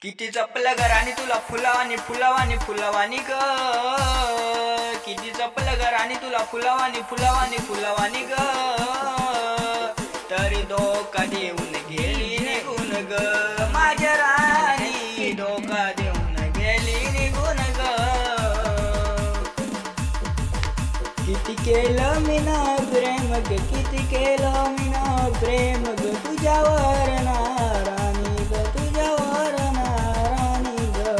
किती जपलं ग राणी तुला फुलावानी फुलावानी फुलावानी ग. किती जपलं ग राणी तुला फुलावानी फुलावानी फुलावानी ग. तरी धोका देऊन गेली निघून ग माझ्या राणी. धोका देऊन गेली निघून ग. किती केलं मी ना प्रेम ग. किती केलं मी ना प्रेम ग तुझ्यावर ना राणी ग. तुझ्यावर ना राणी ग.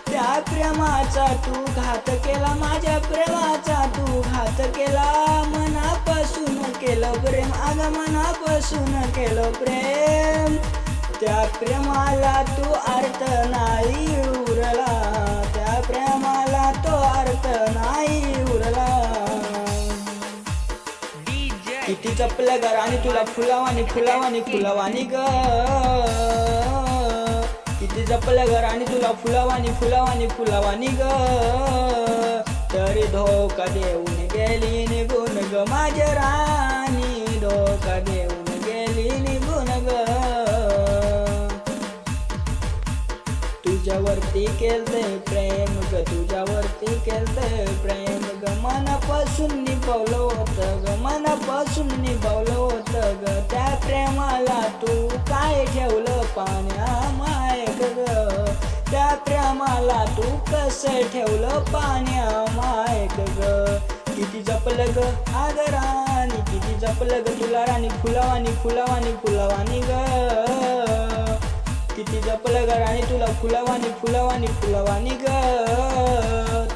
त्या प्रेमाचा तू घात केला. माझ्या प्रेमाचा तू घात केला. मनापासून केलं प्रेम अग मनापासून केलं प्रेम. त्या प्रेमाला तू अर्थ नाही उरला. त्या प्रेमाला तो अर्थ नाही उरला. किती जपलं ग राणी तुला फुलावानी फुलावानी फुलावानी ग. किती जपलं ग राणी तुला फुलावानी फुलावानी फुलावानी ग. तरी धोका देऊन गेली निघून ग माझ्या राणी. धोका देऊन गेली निघून ग. तुझ्यावरती केलते प्रेम ग. तुझ्यावरती केलते प्रेम ग. मनापासून निभावलं होतं ग. मनापासून निभावलं होतं ग. त्या प्रेमाला तू काय ठेवलं पाण्यामायक ग. त्या प्रेमाला तू कसं ठेवलं पाण्यामायक ग. किती जपलं ग अग राणी. किती जपलं ग तुला राणी फुलावानी फुलावानी फुलावानी ग. किती जपलं ग राणी तुला फुलावानी फुलावानी फुलावानी ग.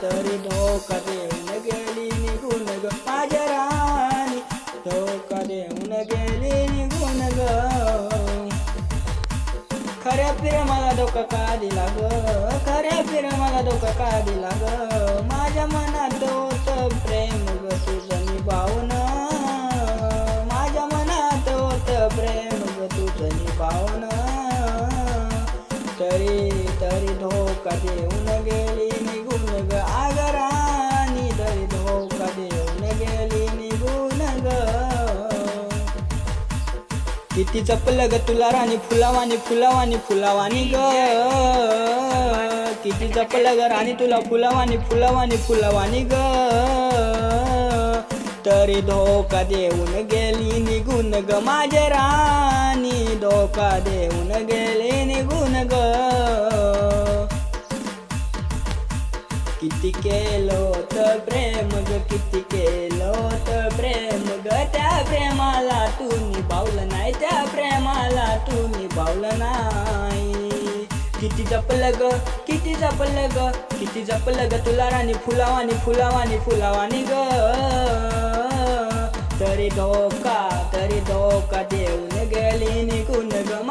तरी धोका देऊन गेली निघून ग माझ्या राणी. धोका देऊन गेली निघून ग. खऱ्या प्रेमाला धोका का दिला ग. खऱ्या प्रेमाला धोका का दिला ग. माझ्या मनात होतं प्रेम ग तुझं निभावणं. माझ्या मनात होतं प्रेम ग तुझं निभावणं. तरी धोका देऊन गेली निघून ग अग राणी. तरी धोका देऊन गेली निघून ग. किती जपलं ग तुला राणी फुलावानी फुलावानी फुलावानी ग. किती जपलं ग राणी तुला फुलावानी फुलावानी फुलावानी ग. तरी धोका देऊन गेली निघून ग माझ्या राणी. धोका देऊन गेली निघून ग. किती केलं होतं प्रेम ग. किती केलं होतं प्रेम ग. त्या प्रेमाला तू निभावलं नाही. त्या प्रेमाला तू निभावलं नाही. किती जपलं ग. किती जपलं ग. किती जपलं ग तुला राणी फुलावानी फुलावानी फुलावानी ग. तरी धोका देऊन गेली निघून ग